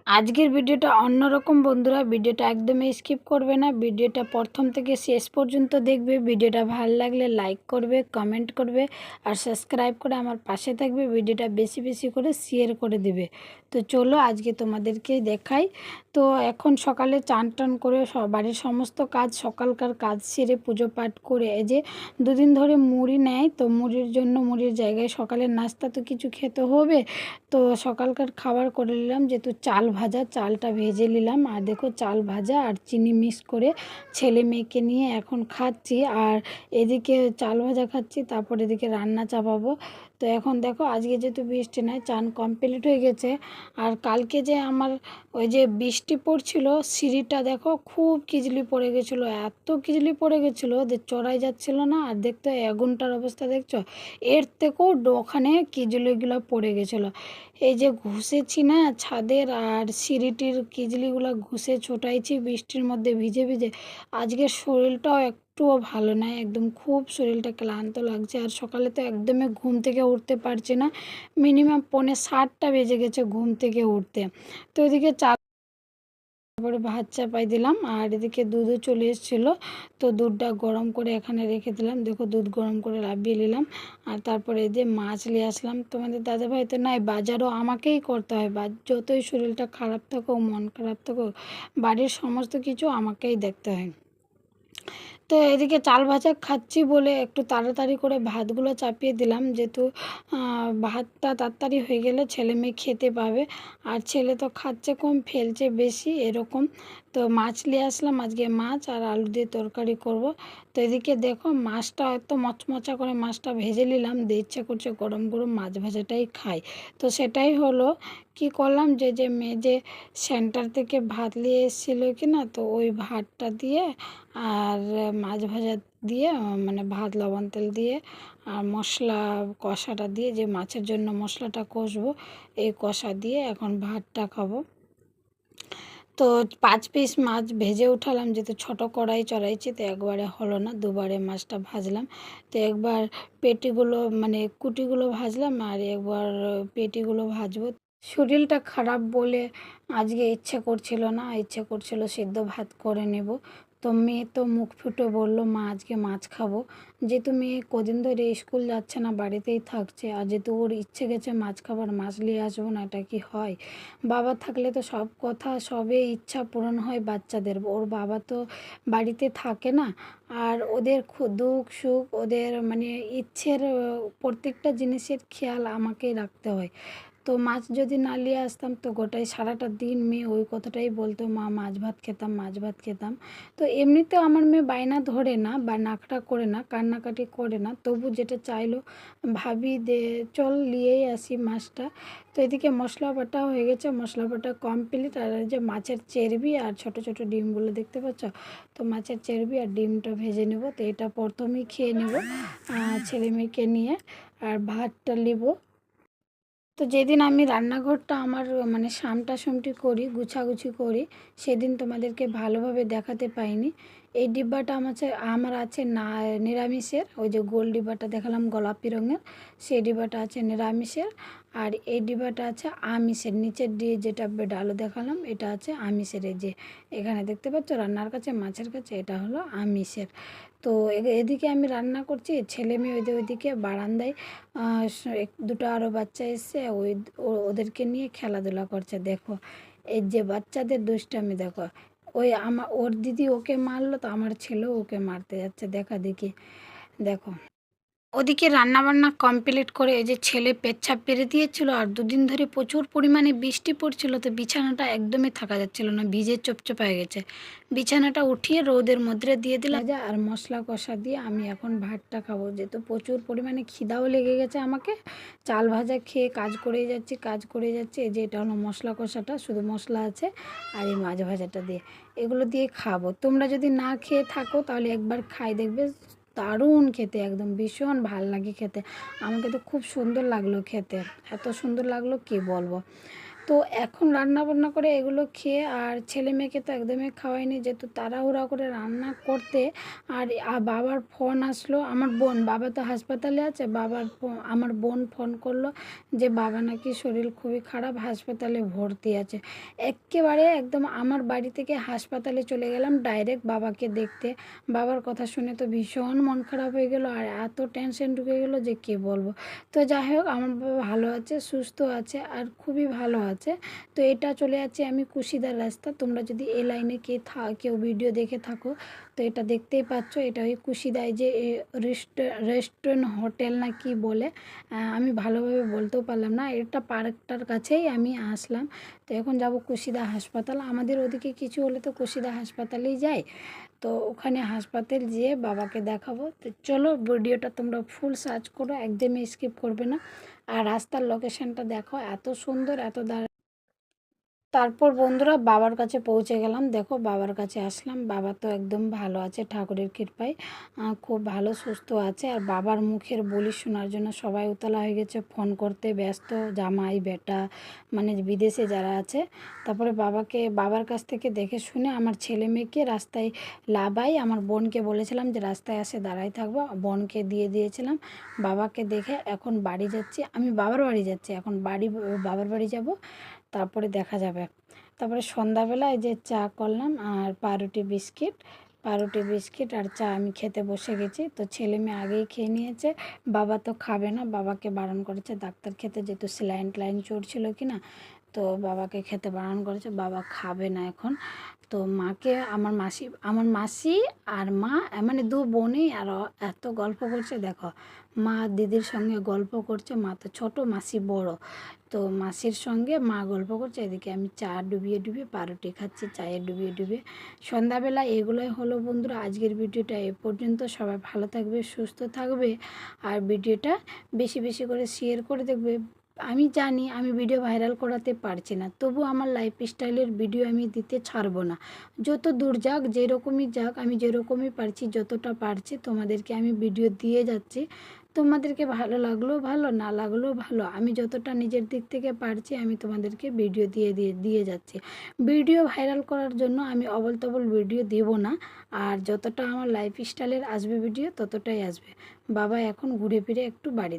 আজকের ভিডিওটা অন্যরকম বন্ধুরা, ভিডিওটা একদমই স্কিপ করবে না, ভিডিওটা প্রথম থেকে শেষ পর্যন্ত দেখবে। ভিডিওটা ভালো লাগলে লাইক করবে, কমেন্ট করবে আর সাবস্ক্রাইব করে আমার পাশে থাকবে। ভিডিওটা বেশি বেশি করে শেয়ার করে দেবে। তো চলো আজকে তোমাদেরকে দেখাই। তো এখন সকালে চান টান করে বাড়ির সমস্ত কাজ, সকালকার কাজ সেরে পুজো পাঠ করে এই যে দুদিন ধরে মুড়ি নেয়, তো মুড়ির জন্য মুড়ির জায়গায় সকালের নাস্তা তো কিছু খেতে হবে। তো সকালকার খাবার করে নিলাম, যেহেতু চাল ভাজা, চালটা ভেজে নিলাম। আর দেখো চাল ভাজা আর চিনি মিক্স করে ছেলে মেয়েকে নিয়ে এখন খাচ্ছি। আর এদিকে চাল ভাজা খাচ্ছি, তারপর এদিকে রান্না চাপাবো। তো এখন দেখো আজকে যেহেতু বৃষ্টি নাই, চান কমপ্লিট হয়ে গেছে। আর কালকে যে আমার ওই যে বৃষ্টি পড়ছিল, সিঁড়িটা দেখো খুব কিজলি পড়ে গেছিলো, এত কিজলি পড়ে গেছিলো যে চড়াই যাচ্ছিল না। আর দেখতে আগুনটার অবস্থা দেখছো, এর থেকেও ওখানে কিজলিগুলো পড়ে গেছিলো। এই যে ঘুষেছি না ছাদের, আর সিঁড়িটির কিজলিগুলো ঘুষে ছোটাইছি বৃষ্টির মধ্যে ভিজে ভিজে। আজকে শরীরটাও একটুও ভালো নয়, একদম খুব শরীরটা ক্লান্ত লাগছে। আর সকালে তো একদমই ঘুম থেকে উঠতে পারছি না, মিনিমাম 6:45 বেজে গেছে ঘুম থেকে উঠতে। তো এদিকে তারপরে ভাত চাপাই দিলাম, আর এদিকে দুধও চলে এসেছিলো। তো দুধটা গরম করে এখানে রেখে দিলাম, দেখো দুধ গরম করে লাভিয়ে নিলাম। আর তারপরে এই যে মাছ নিয়ে আসলাম। তোমাদের দাদাভাই তো নাই, বাজারও আমাকেই করতে হয়। যতই শরীরটা খারাপ থাকুক, মন খারাপ থাকুক, বাড়ির সমস্ত কিছু আমাকেই দেখতে হয়। তো এদিকে চাল ভাজা খাচ্ছি বলে একটু তাড়াতাড়ি করে ভাতগুলো চাপিয়ে দিলাম, যেহেতু ভাতটা তাড়াতাড়ি হয়ে গেলে ছেলে মেয়ে খেতে পাবে। আর ছেলে তো খাচ্ছে কম, ফেলছে বেশি, এরকম। তো মাছ নিয়ে আসলাম, আজকে মাছ আর আলু দিয়ে তরকারি করব। তো এদিকে দেখো মাছটা এত মচমচা করে মাছটা ভেজে নিলাম, দিয়ে ইচ্ছা করছে গরম গরম মাছ ভাজাটাই খাই। তো সেটাই হলো, কি করলাম, যে মেয়ে যে সেন্টার থেকে ভাত নিয়ে এসেছিলো কি না, তো ওই ভাতটা দিয়ে আর মাছ ভাজা দিয়ে, মানে ভাত লবণ তেল দিয়ে আর মশলা কষাটা দিয়ে, যে মাছের জন্য মশলাটা কষবো, এই কষা দিয়ে এখন ভাতটা খাবো। তো 5 পিস মাছ ভেজে উঠালাম, যেহেতু ছোটো কড়াই চড়াইছি, তো একবারে হলো না, দুবারে মাছটা ভাজলাম। তো একবার পেটিগুলো মানে কুটিগুলো ভাজলাম, আর একবার পেটিগুলো ভাজবো। শরীরটা খারাপ বলে আজকে ইচ্ছে করছিল না, ইচ্ছে করছিল সিদ্ধ ভাত করে নেব। তো মেয়ে তো মুখ ফুটে বললো মা আজকে মাছ খাবো। যেহেতু মেয়ে কদিন ধরে স্কুল যাচ্ছে না, বাড়িতেই থাকছে, আর যেহেতু ওর ইচ্ছে গেছে মাছ খাবার, মাছ নিয়ে আসবো না, এটা কি হয়? বাবা থাকলে তো সব কথা, সবে ইচ্ছা পূরণ হয় বাচ্চাদের। ওর বাবা তো বাড়িতে থাকে না, আর ওদের দুঃখ সুখ, ওদের মানে ইচ্ছের প্রত্যেকটা জিনিসের খেয়াল আমাকেই রাখতে হয়। তো মাছ যদি না নিয়ে আসতাম, তো গোটাই সারাটা দিন মেয়ে ওই কথাটাই বলতো, মা মাছ ভাত খেতাম, মাছ ভাত খেতাম। তো এমনিতেও আমার মেয়ে বায়না ধরে না বা নাকটা করে না, কান্নাকাটি করে না, তবু যেটা চাইলো ভাবি দে চল নিয়েই আসি মাছটা। তো এদিকে মশলা বাটা হয়ে গেছে, মশলা বাটা কমপ্লিট। আর এই যে মাছের চর্বি আর ছোট ছোট ডিমগুলো দেখতে পাচ্ছ, তো মাছের চর্বি আর ডিমটা ভেজে নেব। তো এটা প্রথমেই খেয়ে নেব ছেলে মেয়েকে নিয়ে, আর ভাতটা নেব। তো যেদিন আমি রান্নাঘরটা আমার মানে সামটাসামটি করি, গুছাগুছি করি, সেদিন তোমাদেরকে ভালোভাবে দেখাতে পাইনি। এই ডিব্বাটা আমার আছে না নিরামিষের, ওই যে গোল ডিব্বাটা দেখালাম গোলাপি রঙের, সেই ডিব্বাটা আছে নিরামিষের। আর এই ডিব্বাটা আছে আমিষের, নিচের দিয়ে যেটা ডালো দেখালাম এটা আছে আমিষের। এই যে এখানে দেখতে পাচ্ছ রান্নার কাছে, মাছের কাছে, এটা হলো আমিষের। তো এদিকে আমি রান্না করছি, ছেলে মেয়ে ওইদিকে বারান্দায় দুটো আরও বাচ্চা এসছে, ওদেরকে নিয়ে খেলাধুলা করছে। দেখো এই যে বাচ্চাদের দুষ্টামি দেখো, ওর দিদি ওকে মারলো, তো আমার ছেলেও ওকে মারতে যাচ্ছে দেখা দেখি। দেখো ওদিকে রান্নাবান্না কমপ্লিট করে এই যে ছেলে পেচ্ছাপ পেরে দিয়েছিল, আর দুদিন ধরে প্রচুর পরিমাণে বৃষ্টি পড়ছিল, তো বিছানাটা একদমই থাকা যাচ্ছিল না, ভিজে চপচপ হয়ে গেছে। বিছানাটা উঠিয়ে রোদের মধ্যে দিয়ে দিলাম ভাজা আর মশলা কষা দিয়ে আমি এখন ভাতটা খাবো, যেহেতু প্রচুর পরিমাণে খিদাও লেগে গেছে আমাকে। চাল ভাজা খেয়ে কাজ করেই যাচ্ছি, কাজ করে যাচ্ছি। এই যে এটা হলো মশলা কষাটা, শুধু মশলা আছে, আর এই মাছ ভাজাটা দিয়ে, এগুলো দিয়ে খাবো। তোমরা যদি না খেয়ে থাকো তাহলে একবার খাই দেখবে, দারুণ খেতে, একদম ভীষণ ভাল লাগে খেতে। আমাকে তো খুব সুন্দর লাগলো খেতে, এত সুন্দর লাগলো কি বলবো। তো এখন রান্না বান্না করে এগুলো খেয়ে, আর ছেলে মেয়েকে তো একদমই খাওয়াইনি, যেহেতু তাড়াহুড়া করে রান্না করতে। আর বাবার ফোন আসলো, আমার বোন, বাবা তো হাসপাতালে আছে, আমার বোন ফোন করলো যে বাবা নাকি শরীর খুবই খারাপ, হাসপাতালে ভর্তি আছে। একেবারে একদম আমার বাড়ি থেকে হাসপাতালে চলে গেলাম ডাইরেক্ট বাবাকে দেখতে। বাবার কথা শুনে তো ভীষণ মন খারাপ হয়ে গেল, আর এত টেনশন ঢুকে গেলো যে কী বলবো। তো যাই হোক, আমার বাবা ভালো আছে, সুস্থ আছে, আর খুবই ভালো আছে। তো এটা চলে যাচ্ছে আমি কুশিদার রাস্তা। তোমরা যদি এই লাইনে কেউ ভিডিও দেখে থাকো তো এটা দেখতেই পাচ্ছ, এটা ওই কুশিদায় যে রেস্টুরেন্ট হোটেল না কি বলে, আমি ভালোভাবে বলতেও পারলাম না। এটা পার্কটার কাছেই আমি আসলাম। তো এখন যাব কুশিদা হাসপাতাল। আমাদের ওদিকে কিছু হলে তো কুশিদা হাসপাতালেই যাই। তো ওখানে হাসপাতাল যেয়ে বাবাকে দেখাবো। তো চলো, ভিডিওটা তোমরা ফুল সার্চ করো, একদমই স্কিপ করবে না। আর রাস্তার লোকেশনটা দেখো, এত সুন্দর, এত তারপর বন্ধুরা বাবার কাছে পৌঁছে গেলাম। দেখো বাবার কাছে আসলাম, বাবা তো একদম ভালো আছে ঠাকুরের কৃপায়, খুব ভালো সুস্থ আছে। আর বাবার মুখের বলি শোনার জন্য সবাই উতলা হয়ে গেছে, ফোন করতে ব্যস্ত, জামাই বেটা মানে বিদেশে যারা আছে। তারপরে বাবার কাছ থেকে দেখে শুনে আমার ছেলে মেয়েকে রাস্তায় লাভাই, আমার বোনকে বলেছিলাম যে রাস্তায় এসে দাঁড়াই থাকবো, বোনকে দিয়ে দিয়েছিলাম। বাবাকে দেখে এখন বাড়ি যাচ্ছি, আমি বাবার বাড়ি যাচ্ছি এখন, বাবার বাড়ি যাব, তারপরে দেখা যাবে। তারপরে সন্ধ্যাবেলায় যে চা করলাম আর পাউরুটি বিস্কিট আর চা আমি খেতে বসে গেছি। তো ছেলে মেয়ে আগেই খেয়ে নিয়েছে, বাবা তো খাবে না, বাবাকে বারণ করেছে ডাক্তার খেতে, যেহেতু স্যালাইন ট্যালাইন চড়ছিল কি না, তো বাবাকে খেতে বারণ করেছে, বাবা খাবে না এখন। তো মাকে আমার মাসি আর মা, মানে দু বোনেই আরও এত গল্প করছে দেখো। মা দিদির সঙ্গে গল্প করছে, মা তো ছোট, মাসি বড়। তো মাসির সঙ্গে মা গল্প করছে, এদিকে আমি চা ডুবিয়ে ডুবিয়ে পাউরুটি খাচ্ছি, চায়ে ডুবিয়ে ডুবিয়ে। সন্ধ্যাবেলা এগুলোই হলো বন্ধুরা আজকের ভিডিওটা এ পর্যন্ত। সবাই ভালো থাকবে, সুস্থ থাকবে, আর ভিডিওটা বেশি বেশি করে শেয়ার করে দেখবে। আমি জানি আমি ভিডিও ভাইরাল করাতে পারছি না, তবু আমার লাইফস্টাইলের ভিডিও আমি দিতে ছাড়বো না। যত দূর যাক, যেরকমই যাক, আমি যেরকমই পারছি, যতটা পারছি তোমাদেরকে আমি ভিডিও দিয়ে যাচ্ছি। তোমাদেরকে ভালো লাগলেও ভালো, না লাগলেও ভালো, আমি যতটা নিজের দিক থেকে পারছি আমি তোমাদেরকে ভিডিও দিয়ে যাচ্ছি। ভিডিও ভাইরাল করার জন্য আমি অবল তবল ভিডিও দেব না, আর যতটা আমার লাইফস্টাইলের আসবে ভিডিও ততটাই আসবে। বাবা এখন ঘুরে ফিরে একটু বাড়ি